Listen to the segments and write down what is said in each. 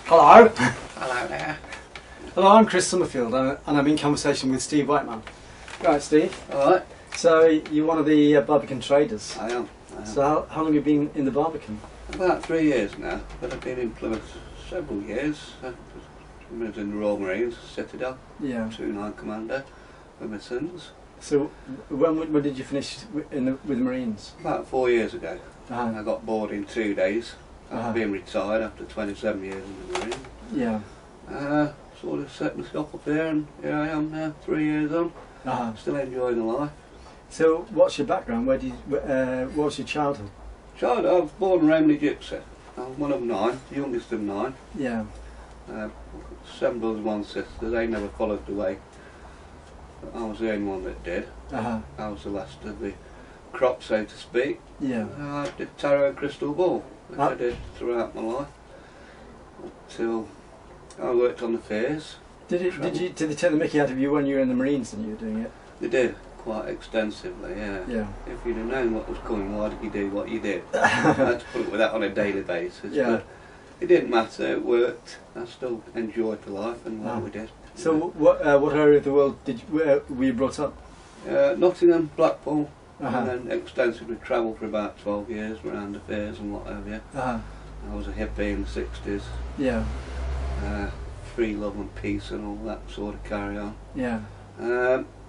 Hello. Hello there. Hello, I'm Chris Summerfield and I'm in conversation with Steve Whightman. Right, Steve. Alright. So you're one of the Barbican traders. I am. So how long have you been in the Barbican? About 3 years now, but I've been in Plymouth several years. I was in the Royal Marines, Citadel, Yeah. 2-9 Commander with my sons. So when did you finish with the Marines? About 4 years ago. Uh-huh. I got bored in 2 days. Uh-huh. I've been retired after 27 years in the Marines. Yeah. Sort of set myself up here, and here I am now, 3 years on. Uh-huh. Still enjoying the life. So what's your background? What was your childhood? I was born in Raiven, Gypsy. I'm one of 9, the youngest of 9. Yeah. 7 brothers, 1 sister. They never followed the way. I was the only one that did. Uh-huh. I was the last of the crop, so to speak. Yeah. I did tarot and crystal ball, which I did throughout my life until I worked on the fairs. Did they take the mickey out of you when you were in the Marines and you were doing it? They did, quite extensively, yeah. Yeah. If you'd have known what was coming, why did you do what you did? I had to put up with that on a daily basis. Yeah. But it didn't matter, it worked. I still enjoyed the life and what we did. So what area of the world were you brought up? Nottingham, Blackpool, Uh-huh. and then extensively travelled for about 12 years around the fairs and what have you. Uh-huh. I was a hippie in the 60s. Yeah. Free love and peace and all that sort of carry on. Yeah.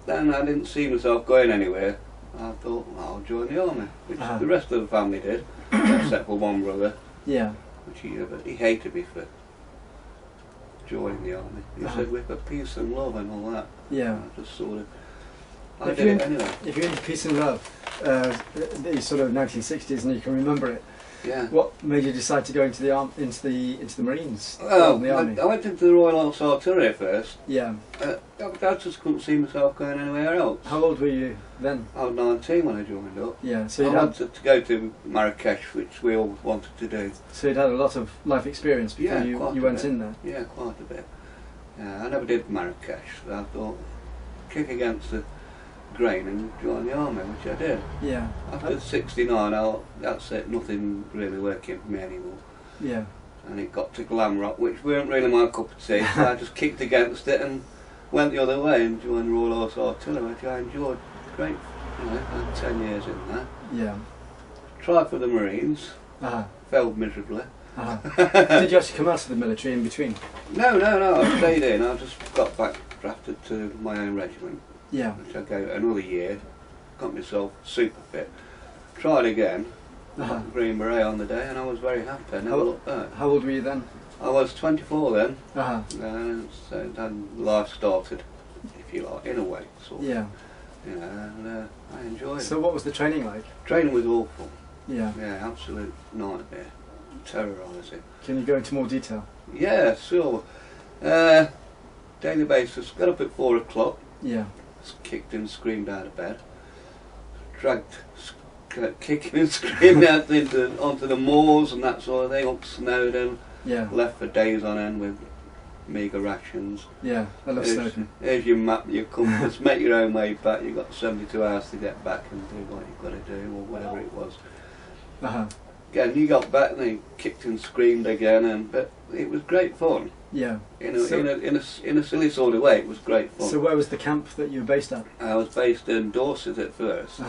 Then I didn't see myself going anywhere. I thought, well, I'll join the army, which the rest of the family did, except for one brother, Yeah. which he hated me for joining the army. He said, we're for peace and love and all that. Yeah. And I just sort of, I did it anyway. If you're into peace and love, the sort of 1960s and you can remember it, Yeah. what made you decide to go into the Marines? Well, the army? I went into the Royal Artillery first. Yeah. I just couldn't see myself going anywhere else. How old were you then? I was 19 when I joined up. Yeah. So I wanted to go to Marrakesh, which we all wanted to do. So you'd had a lot of life experience before you went in there. Yeah, quite a bit. Yeah, I never did Marrakesh, but I thought, kick against the grain and join the army, which I did. Yeah. After 69, that's it, nothing really working for me anymore. Yeah. And it got to glam rock, which weren't really my cup of tea, so I just kicked against it and went the other way and joined the Royal Horse Artillery, which I enjoyed. Great, you know, I had 10 years in there. Yeah. Tried for the Marines, failed miserably. Did you actually come out of the military in between? No, I stayed in. I just got back drafted to my own regiment. Yeah. Which I go another year, got myself super fit. Tried again, Green Beret on the day, and I was very happy. I never looked back. How old were you then? I was 24 then, Uh-huh. so then life started, if you like, in a way, sort of. Yeah. You know, and I enjoyed it. So what was the training like? Training was awful. Yeah. Yeah, absolute nightmare. Terrorising. Can you go into more detail? Yeah, sure. Daily basis, got up at 4 o'clock. Yeah. Kicked and screamed out of bed. Dragged, kicking and screaming out onto the moors and that sort of thing, up Snowdon. Yeah. Left for days on end with meagre rations. Yeah, I love Snowdon. Here's your map, your compass, make your own way back. You've got 72 hours to get back and do what you've got to do, or whatever it was. Again, you got back and then kicked and screamed again, but it was great fun. Yeah. In a silly sort of way, it was great fun. So where was the camp that you were based at? I was based in Dorset at first.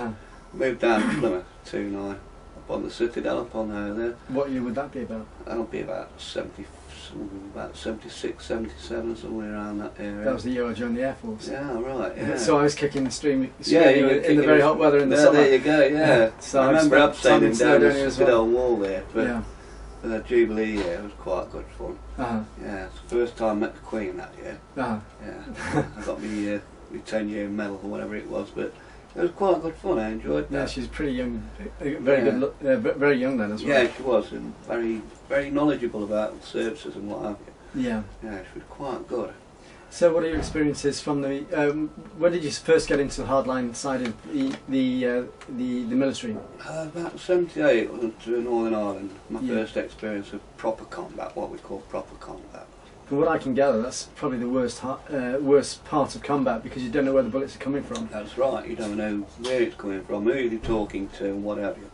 Moved down to Plymouth, 2-9, up on the Citadel, up on there. What year would that be about? That'll be about 76, 77, somewhere around that area. That was the year I joined the Air Force. Yeah, right, yeah. So I was kicking and screaming in the very hot weather in the summer. There you go, yeah. So I remember abseiling down the Citadel well. wall there, but for the Jubilee year, it was quite good fun. Yeah, it's the first time I met the Queen that year. Yeah, I got my 10-year medal or whatever it was, but it was quite good fun. I enjoyed that. Yeah, she's pretty young, very young then as well. Yeah, she was, and very, very knowledgeable about services and what have you. Yeah. Yeah, she was quite good. So, what are your experiences from the? When did you first get into the hardline side of the military? About 78, I went to Northern Ireland. My first experience of proper combat, what we call proper combat. From what I can gather, that's probably the worst part of combat, because you don't know where the bullets are coming from. That's right. You don't know where it's coming from, who you're talking to, and what have you.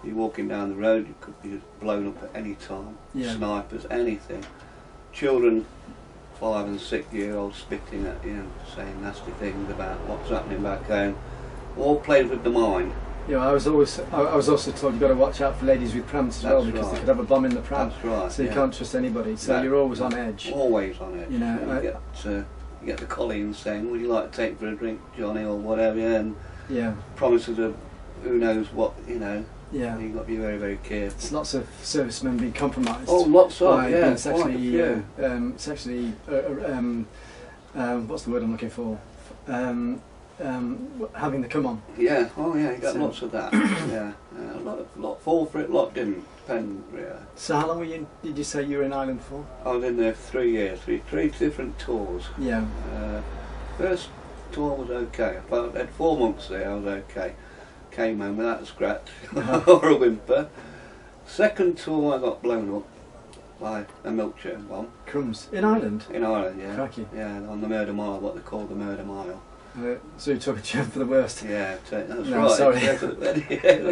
You're walking down the road, you could be blown up at any time. Snipers, anything. children 5 and 6 year olds spitting at you and saying nasty things about what's happening back home. All played with the mind. Yeah, I was also told you've got to watch out for ladies with prams as well, because they could have a bomb in the pram. That's right. So you can't trust anybody. So you're always on edge. Always on edge. You know, you get the colleagues saying, "Would you like to take for a drink, Johnny, or whatever?" And yeah, promises of who knows what, you know. Yeah, you've got to be very, very careful. It's lots of servicemen being compromised. Oh, lots of, by yeah. being sexually, what's the word I'm looking for? Having the come on. Yeah, oh yeah, you got lots of that. Yeah, a lot fall for it, a lot didn't. Depend, yeah. So how long did you say you were in Ireland for? I was in there for 3 years, three different tours. Yeah. First tour was okay. I had 4 months there, I was okay. Came home without a scratch or a whimper. Second tour I got blown up by a milk churn bomb. Crumbs. In Ireland? In Ireland, yeah. Cracky. Yeah, on the Murder Mile, what they call the Murder Mile. So you took a churn for the worst? Yeah, that's no, right. Sorry. I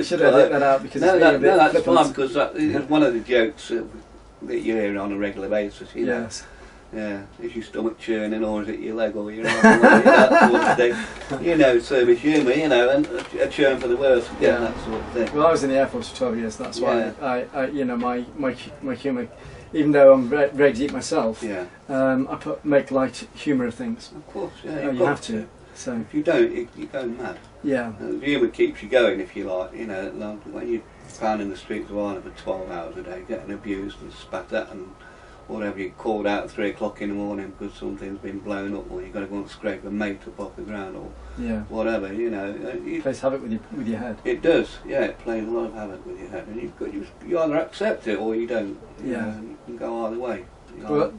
should have let that out because no, it's that's flippant. fine, because it's one of the jokes that you hear on a regular basis, you know. Yes. Yeah, is your stomach churning or is it your leg or your arm? That sort of thing. You know, service humour, you know, and a churn for the worst, yeah, that sort of thing. Well, I was in the Air Force for 12 years, that's why I you know, my humour, even though I'm ready to eat myself, I make light humour of things. Of course, yeah. You have to. So if you don't, you go mad. Yeah. The humour keeps you going, if you like, you know, when you're pounding the streets of Ireland for 12 hours a day, getting abused and spat at and whatever, you're called out at 3 o'clock in the morning because something's been blown up, or you've got to go and scrape a mate up off the ground, or whatever, you know. It plays havoc with your head. It does, yeah, it plays a lot of havoc with your head, and you either accept it or you don't. You know, you can go either way. Well,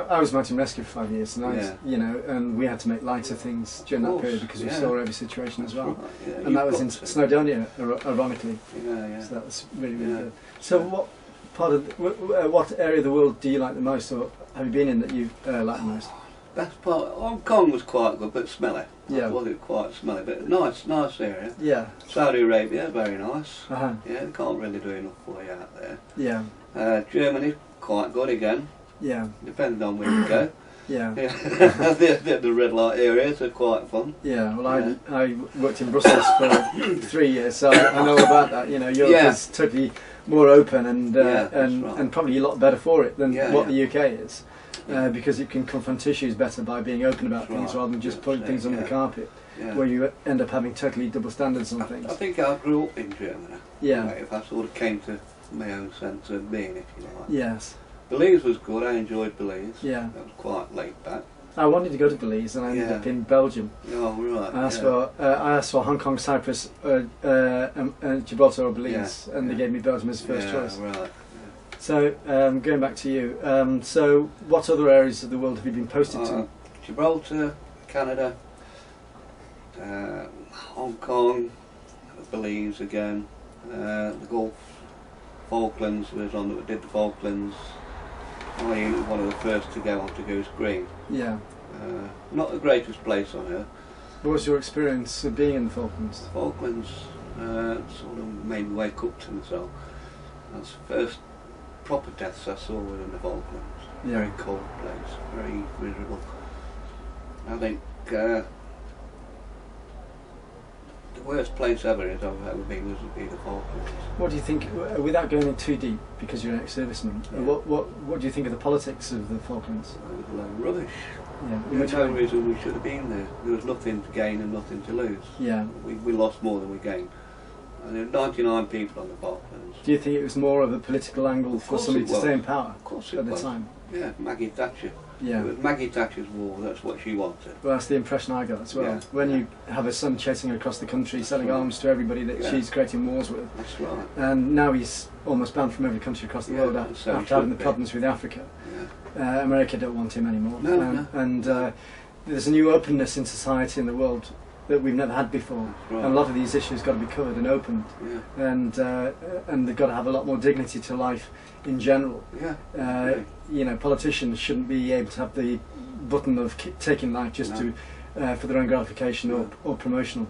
I was mountain rescue for 5 years, and I was, you know, and we had to make light of things during that period because we saw every situation as well. Right, and that was in Snowdonia, ironically. Yeah. So that was really, really good. So what part of what area of the world do you like the most, or have you been in that you like the most? Best part, Hong Kong was quite good, but smelly. Yeah. Was it quite smelly, but nice area. Yeah. Saudi Arabia, very nice. Yeah, they can't really do enough for you out there. Yeah. Germany, quite good again. Yeah. Depending on where you go. Yeah. The red light areas are quite fun. Yeah, well I worked in Brussels for 3 years, so I know about that. You know, Europe is totally more open and probably a lot better for it than what the UK is. Because you can confront issues better by being open about things rather than just putting things under the carpet, where you end up having totally double standards on things. I think I grew up in Germany. Yeah. If I sort of came to my own sense of being, if you like. Yes. Belize was good, I enjoyed Belize. Yeah. That was quite laid back. I wanted to go to Belize and I ended up in Belgium. Oh, right. I asked for Hong Kong, Cyprus, Gibraltar or Belize, and they gave me Belgium as first choice. Right. So, going back to you, so what other areas of the world have you been posted to? Gibraltar, Canada, Hong Kong, Belize again, the Gulf, Falklands, did the Falklands. I was one of the first to go onto Goose Green. Yeah. Not the greatest place on earth. What was your experience of being in the Falklands? Falklands sort of made me wake up to myself. That's the first proper deaths I saw within the Falklands. Yeah. Very cold place, very miserable. I think the worst place ever I've ever been would be the Falklands. What do you think, without going in too deep, because you're an ex-serviceman, what do you think of the politics of the Falklands? It was a load of rubbish. Yeah. There's no reason we should have been there. There was nothing to gain and nothing to lose. Yeah. We lost more than we gained. And there were 99 people on the Falklands. Do you think it was more of a political angle for somebody to stay in power at the time? Yeah, Maggie Thatcher. Yeah. It was Maggie Thatcher's war, that's what she wanted. Well, that's the impression I got as well. Yeah. When you have a son chasing her across the country, selling arms to everybody that she's creating wars with. That's right. And now he's almost banned from every country across the world after having the problems with Africa. Yeah. America don't want him anymore. No. And there's a new openness in society in the world that we've never had before. Right. And a lot of these issues got to be covered and opened. Yeah. And they've got to have a lot more dignity to life in general. Yeah. You know, politicians shouldn't be able to have the button of taking life just to for their own gratification or promotional.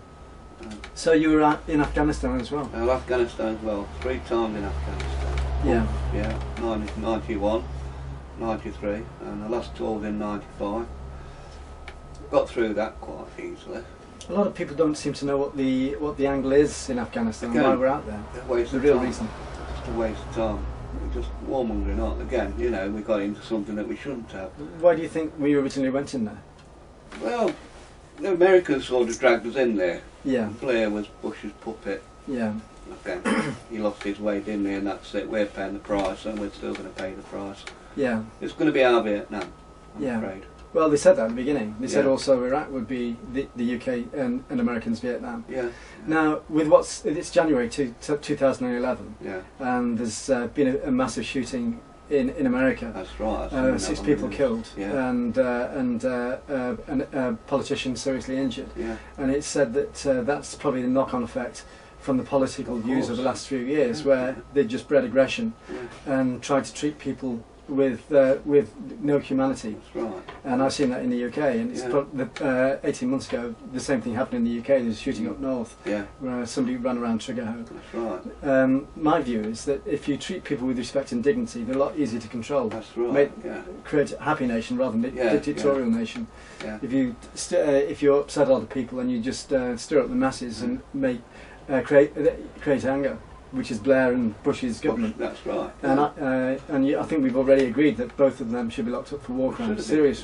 So you were in Afghanistan as well? Afghanistan as well. 3 times in Afghanistan. Yeah. Yeah, 91. 93, and the last tour was in 95. Got through that quite easily. A lot of people don't seem to know what the angle is in Afghanistan and why we're out there. The real reason. Just a waste of time. We're just warmongering on. Again, you know, we got into something that we shouldn't have. Why do you think we originally went in there? Well, the Americans sort of dragged us in there. Yeah. Blair was Bush's puppet. Yeah. Okay. He lost his way, didn't he? And that's it. We're paying the price, and we're still going to pay the price. Yeah. It's going to be our Vietnam, I'm afraid. Well, they said that at the beginning. They said also Iraq would be the UK and Americans' Vietnam. Yeah. Now, with it's January 2011, and there's been a massive shooting in America. That's right. 6 people killed, and a politician seriously injured. Yeah. And it's said that that's probably the knock-on effect from the political views of the last few years, where they just bred aggression and tried to treat people with no humanity. That's right. And I've seen that in the UK, and it's 18 months ago the same thing happened in the UK. There was shooting up north, where somebody ran around Triggerhoe. That's right. My view is that if you treat people with respect and dignity, they're a lot easier to control. That's right. Create a happy nation rather than a dictatorial nation. Yeah. If you upset other people and you just stir up the masses and create anger, which is Blair and Bush's government. That's right. And I think we've already agreed that both of them should be locked up for war crimes, serious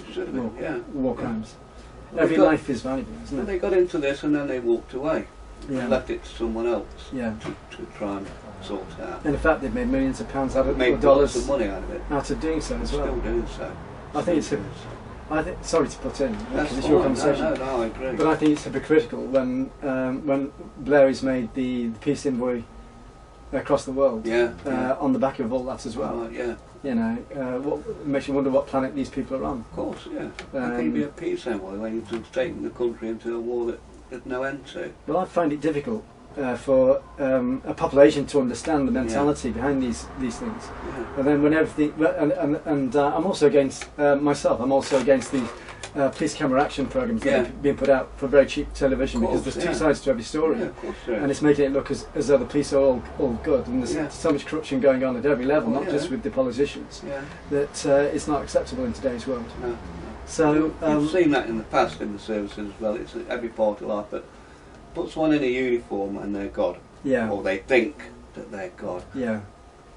war crimes. Well, every life is valuable, isn't it? They got into this and then they walked away. Left it to someone else to try and sort it out. And in fact, they've made millions of pounds out of made dollars of money out of it. Out of doing so as well. Still doing so. I think it's sorry to put in, because it's your conversation. No, I agree. But I think it's hypocritical when Blair is made the peace envoy across the world, on the back of all that as well. You know, what makes you wonder what planet these people are on. Of course, How can you be a peace envoy when you've taken the country into a war that there's no end to? Well, I find it difficult for a population to understand the mentality behind these things. And then when everything, and I'm also against myself. I'm also against the police camera action programs that are being put out for very cheap television, because there's two sides to every story, and it's making it look as though the police are all good, and there's so much corruption going on at every level, not just with the politicians, that it's not acceptable in today's world. No. So you've seen that in the past in the services as well. It's every part of life, but puts one in a uniform and they're God, or they think that they're God.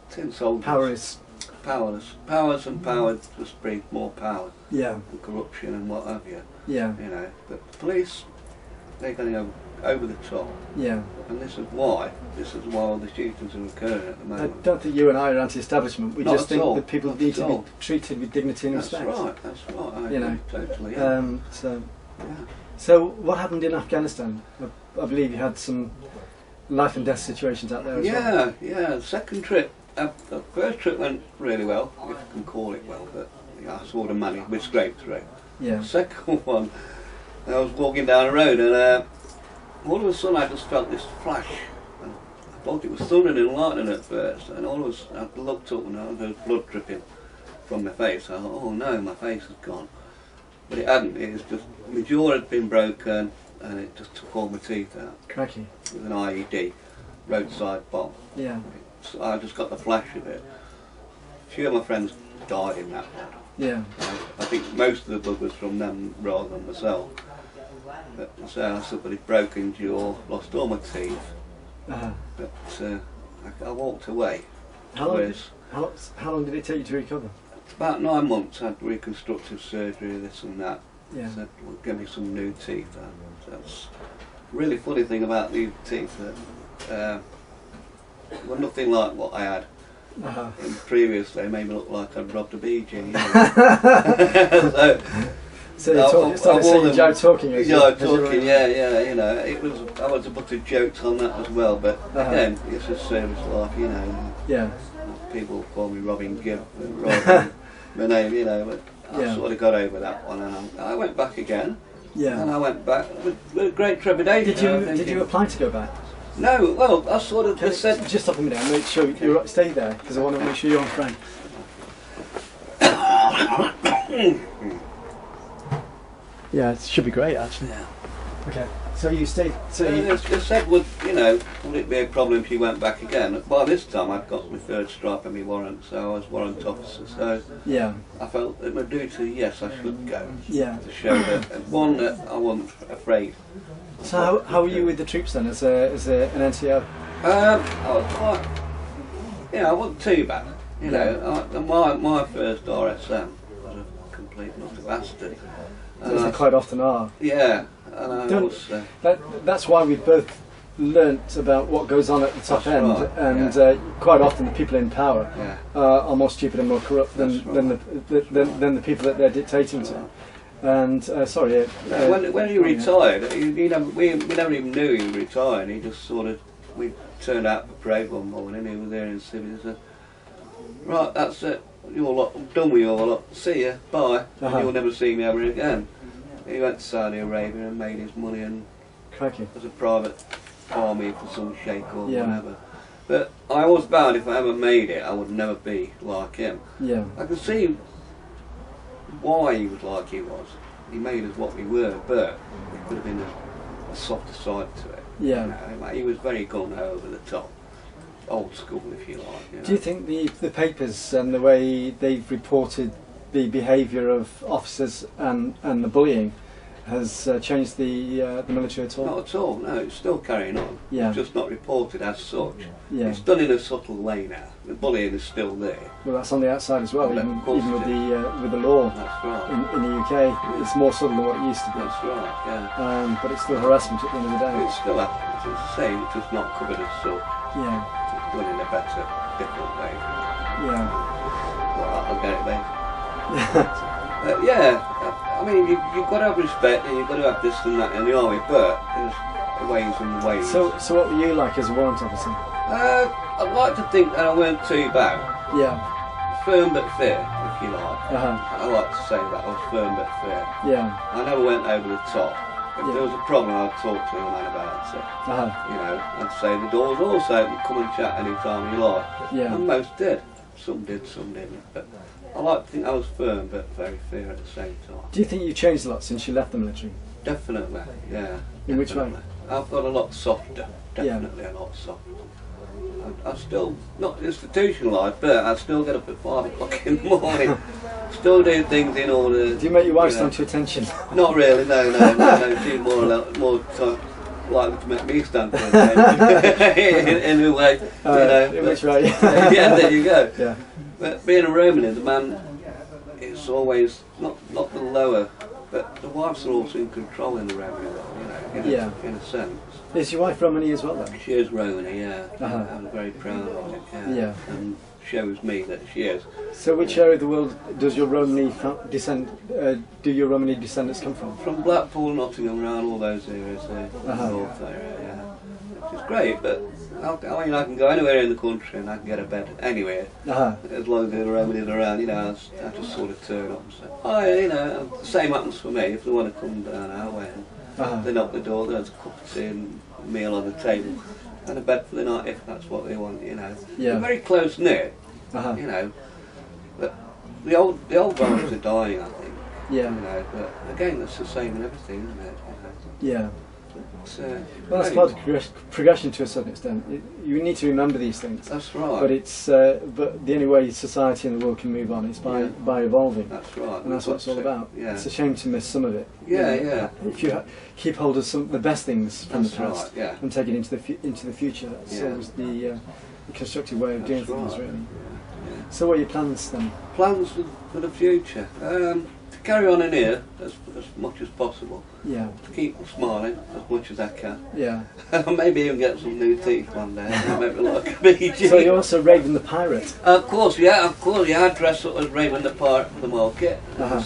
Tin soldiers. Power is powerless. Powers and power just breed more power. And corruption and what have you. You know, but the police, they're going to go over the top. And this is why all the shootings are occurring at the moment. I don't think you and I are anti-establishment. We just think that people need to be treated with dignity and respect. That's right. I agree totally. So what happened in Afghanistan? I believe you had some life and death situations out there as well. The second trip, the first trip went really well, if you can call it well, but I saw the money, we scraped through. The second one, I was walking down the road and all of a sudden I just felt this flash. And I thought it was thunder and lightning at first, and all of a sudden I looked up and there was blood dripping from my face. I thought, oh no, my face is gone. But it hadn't, it was just, my jaw had been broken and it just took all my teeth out. Cracky. With an IED, roadside bomb. So I just got the flash of it. A few of my friends died in that one. I think most of the blood was from them rather than myself. But so I suffered a broken jaw, lost all my teeth. But I walked away. How long did it take you to recover? About 9 months. I had reconstructive surgery, this and that. So well, give me some new teeth. That's a really funny thing about these teeth, that were nothing like what I had. And previously, made me look like I'd robbed a BG. You know? So you enjoyed talking. You know, it was. I was a bunch of jokes on that as well, but again, it's a service life, you know. People call me Robin Gibb, Robin, my name, you know. But I sort of got over that one, and I went back again. And I went back with great trepidation. Did you apply to go back? No, well, I sort of said. Just stop a minute and make sure you stay there, because I want to make sure you're on frame. Yeah, it should be great actually. Okay, So you stayed. So they said, would it be a problem if you went back again? By this time, I'd got my third stripe and my warrant, so I was warrant officer. So yeah, I felt it my duty. Yes, I should go. Yeah. To show that that I wasn't afraid. So how were you with the troops then, as an NCO? I was quite. I wasn't too bad. My first RSM was a complete nutter bastard. As they quite often are. Yeah. That's why we both learnt about what goes on at the top end, and quite often the people in power are more stupid and more corrupt than the people that they're dictating to. And when he retired, we never even knew he retired. He just we turned out for parade one morning. He was there in civvy. He said, "Right, that's it. You're lot. I'm done with your lot. See ya. Bye. You'll never see me ever again." He went to Saudi Arabia and made his money and as a private army for some sheikh or whatever. But I was bound if I ever made it, I would never be like him. Yeah. I could see why he was like he was. He made us what we were, but there could have been a softer side to it. Yeah. He was very gung-ho over the top. Old school, if you like. Do you think the papers and the way they've reported the behaviour of officers and the bullying has changed the military at all? Not at all, no, it's still carrying on. Yeah. It's just not reported as such. Yeah. It's done in a subtle way now. The bullying is still there. Well, that's on the outside as well, even with the law. That's right. In the UK, it's more subtle than what it used to be. That's right, yeah. But it's still harassment at the end of the day. It still happens, it's the same, it's just not covered as such. Yeah. It's done in a better, different way. Yeah. Well, I'll get it, mate. I mean, you've got to have respect and you've got to have this and that in the army, but there's ways and ways. So what were you like as a warrant officer? I'd like to think that I weren't too bad. Yeah. Firm but fair, if you like. I like to say that I was firm but fair. Yeah. I never went over the top. If there was a problem, I'd talk to the man about it. I'd say the door's always open, come and chat any time you like. Yeah. And most did. Some did, some didn't. But I like to think I was firm but very fair at the same time. Do you think you've changed a lot since you left the military? Definitely, yeah. In which way? I've got a lot softer, definitely a lot softer. I still, not institutionalised, but I still get up at 5 o'clock in the morning. Still do things in order. Do you make your wife stand to attention? Not really, no. She's more likely to make me stand to attention in a way. In which way? Yeah, there you go. Yeah. But being a Roman is a man, it's always not the lower, but the wives are also in control in the Roman world, in a sense. Is your wife Romany as well then? She is Romany, yeah. I'm very proud of it, yeah. And shows me that she is. So which area of the world does your Romany do your Romany descendants come from? From Blackpool, Nottingham, around all those areas there, north area, yeah. Which is great, but I can go anywhere in the country and I can get a bed anywhere, as long as the Romany's around, I just sort of turn up and say, the same happens for me, if they want to come down our way, they knock the door, there's a cup of tea and a meal on the table, and a bed for the night if that's what they want, They're very close knit, but the old values are dying, I think, but again, that's the same in everything, isn't it? Yeah. Well, that's part of progression to a certain extent. You need to remember these things. That's right. But but the only way society and the world can move on is by evolving. That's right. And that's what it's all about. Yeah. It's a shame to miss some of it. Yeah. If you keep hold of the best things from the past and take it into the future, that's always the constructive way of doing things, really. Yeah. So, what are your plans then? Plans for the future. To carry on in here as much as possible. Yeah. To keep smiling as much as I can. Yeah. Maybe even get some new teeth one day. Maybe like a BG. So you're also Raiven the Pirate? Of course, yeah. I dress up as Raiven the Pirate for the market in the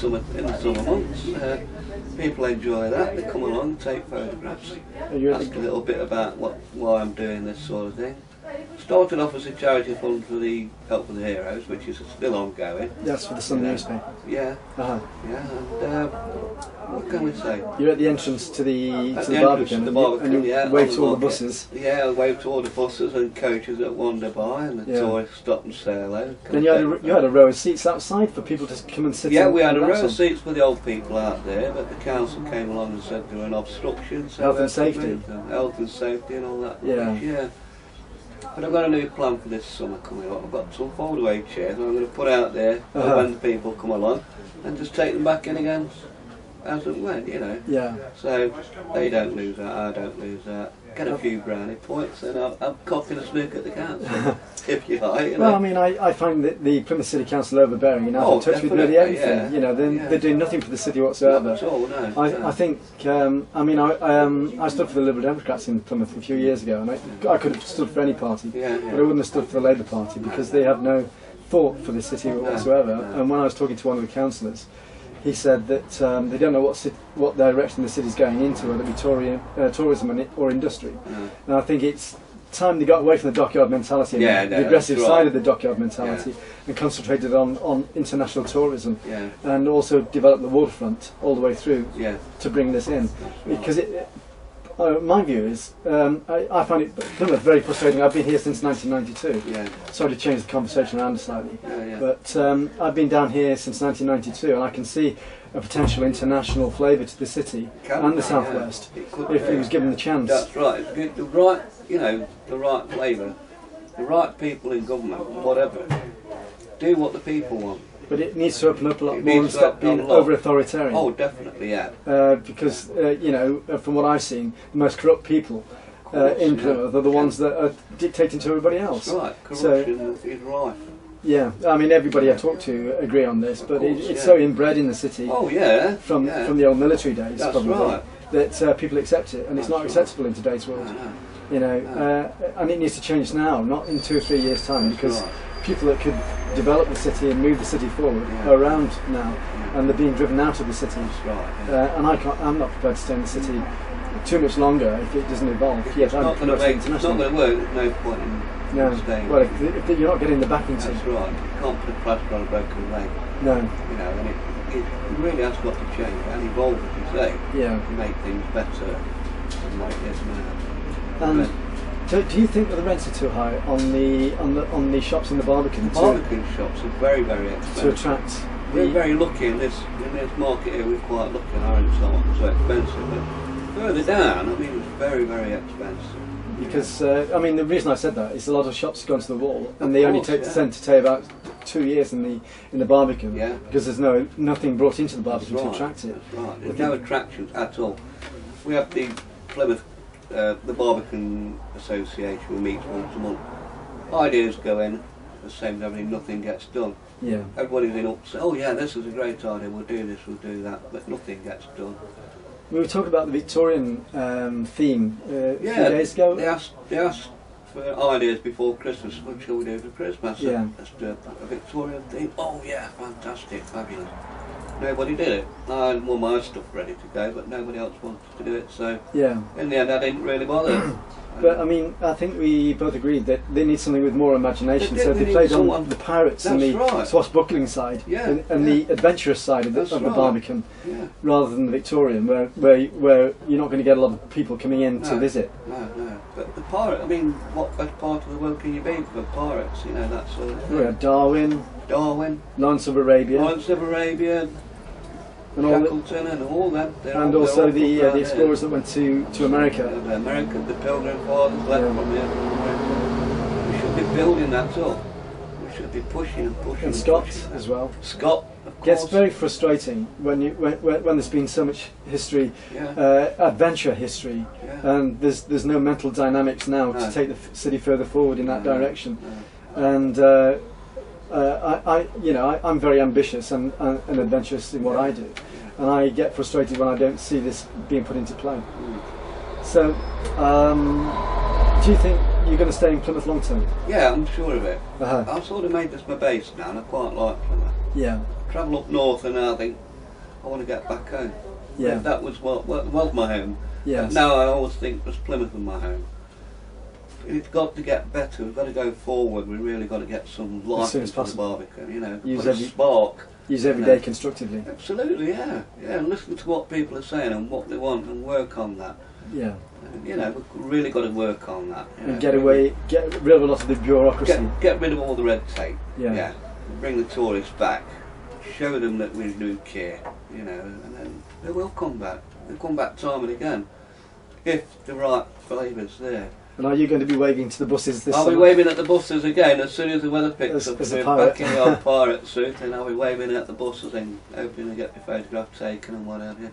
summer months. People enjoy that. They come along, take photographs, ask a little bit about why I'm doing this sort of thing. started off as a charity fund for the Help of the Heroes, which is still ongoing. That's for the Sunday newspaper. Yeah. Uh-huh. Yeah, and what can we say? You're at the entrance to the Barbican, and you wave to all the buses. Yeah, I wave to all the buses and coaches that wander by, and the tourists stop and say hello. Then you had a row of seats outside for people to come and sit. Yeah, we had a row of seats for the old people out there, but the council came along and said there were an obstruction. So health and safety. Health and safety and all that. Yeah. But I've got a new plan for this summer coming up. I've got some fold-away chairs I'm going to put out there when the people come along, and just take them back in again as and when, you know. Yeah. So they don't lose out, I don't lose out. Get a few brownie points, and I'm cocking a snook at the council, if you like. You know. Well, I mean, I find that the Plymouth City Council overbearing, in touch with nearly everything. Yeah. You know, they're doing nothing for the city whatsoever. Not at all, no. I think, I stood for the Liberal Democrats in Plymouth a few years ago, and I could have stood for any party, but I wouldn't have stood for the Labour Party because they have no thought for the city whatsoever. And when I was talking to one of the councillors, he said that they don't know what direction the city's going into, whether it be tourism or industry. And I think it's time they got away from the dockyard mentality, the aggressive side of the dockyard mentality, and concentrated on international tourism, and also developed the waterfront all the way through to bring this in. Because my view is, I find Plymouth very frustrating. I've been here since 1992. Sorry to change the conversation around slightly, but I've been down here since 1992, and I can see a potential international flavour to the city and the southwest if it was given the chance. That's right. The right flavour, the right people in government, whatever, do what the people want. But it needs to open up a lot more and stop being over-authoritarian. Oh, definitely, yeah. Because, from what I've seen, the most corrupt people in Plymouth are the ones that are dictating to everybody else. That's right, corruption is rife. Yeah, I mean, everybody I talk to agree on this, but it's so inbred in the city. Oh, yeah. From the old military days, that's probably, right. that people accept it, and it's not acceptable in today's world. And it needs to change now, not in 2 or 3 years' time, because people that could develop the city and move the city forward are around now, and they're being driven out of the city. And I'm not prepared to stay in the city too much longer if it doesn't evolve. It's not going to work. There's no point in staying. Well, if you're not getting the backing to. That's right. You can't put a plaster on a broken leg. No. And it really has got to change and evolve, as you say, to make things better than what it is now. And do you think that the rents are too high on the shops in the Barbican? The Barbican shops are very, very expensive. To attract. We're very lucky in this market here. We're quite lucky. Our rents aren't so expensive, but further down, I mean, it's very, very expensive. Because the reason I said that is a lot of shops have gone to the wall, and they only tend to stay about 2 years in the Barbican, because there's nothing brought into the Barbican to attract it. That's right. There's no attractions at all. We have the Plymouth, the Barbican Association meets once a month. Ideas go in, the same as everything, nothing gets done. Everybody's in upset. Oh yeah, this is a great idea. We'll do this, we'll do that, but nothing gets done. We were talking about the Victorian theme a few days ago. They asked for ideas before Christmas. What shall we do for Christmas? Let's do a Victorian theme. Oh yeah, fantastic, fabulous. Nobody did it. I had all my stuff ready to go, but nobody else wanted to do it. So in the end, I didn't really bother. But I mean, I think we both agreed that they need something with more imagination. So they played on the pirates and the swashbuckling side and the adventurous side of the Barbican, rather than the Victorian, where you're not going to get a lot of people coming in to visit. No. But the pirate, I mean, what best part of the world can you be for pirates? That sort of thing. We had Darwin, Lawrence of Arabia. And Shackleton and all them. And also the explorers that went to America. The Pilgrim Fathers left from here. We should be building that up. We should be pushing and pushing. And Scott as well. Scott, of course. Gets very frustrating when there's been so much history, adventure history, and there's no mental dynamics now to take the city further forward in that direction. And I'm very ambitious and adventurous in what I do, and I get frustrated when I don't see this being put into play. So, do you think you're going to stay in Plymouth long term? Yeah, I'm sure of it. I've sort of made this my base now, and I quite like Plymouth. Yeah. Travel up north, and I think I want to get back home. Yeah. That was my home. Yes. But now I always think was Plymouth was my home. it's got to get better. We've got to go forward. We've really got to get some life into the Barbican. You know, put a spark. Use every day constructively. Absolutely, yeah. And listen to what people are saying and what they want, and work on that. Yeah. You know, we've really got to work on that. And get rid of a lot of the bureaucracy. Get rid of all the red tape. Yeah. Bring the tourists back. Show them that we do care. You know, and then they will come back. They'll come back time and again, if the right flavour's there. And are you going to be waving to the buses this summer? I'll be waving at the buses again as soon as the weather picks up. We're back in the old pirate suit, and I'll be waving at the buses and hoping to get my photograph taken and whatever.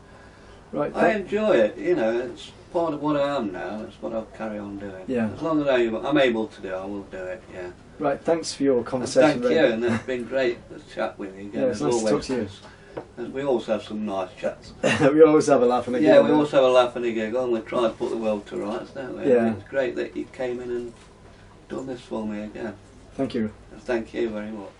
Right. I enjoy it, you know, it's part of what I am now, it's what I'll carry on doing. Yeah. As long as I'm able to do it, I will do it, yeah. Right, thanks for your conversation. And thank you, and it's been great to chat with you again. Yeah, it's nice to talk to you. And we always have some nice chats. We always have a laugh and a giggle. Yeah, we always have a laugh and a giggle, and we try to put the world to rights, don't we? Yeah. And it's great that you came in and done this for me again. Thank you. Thank you very much.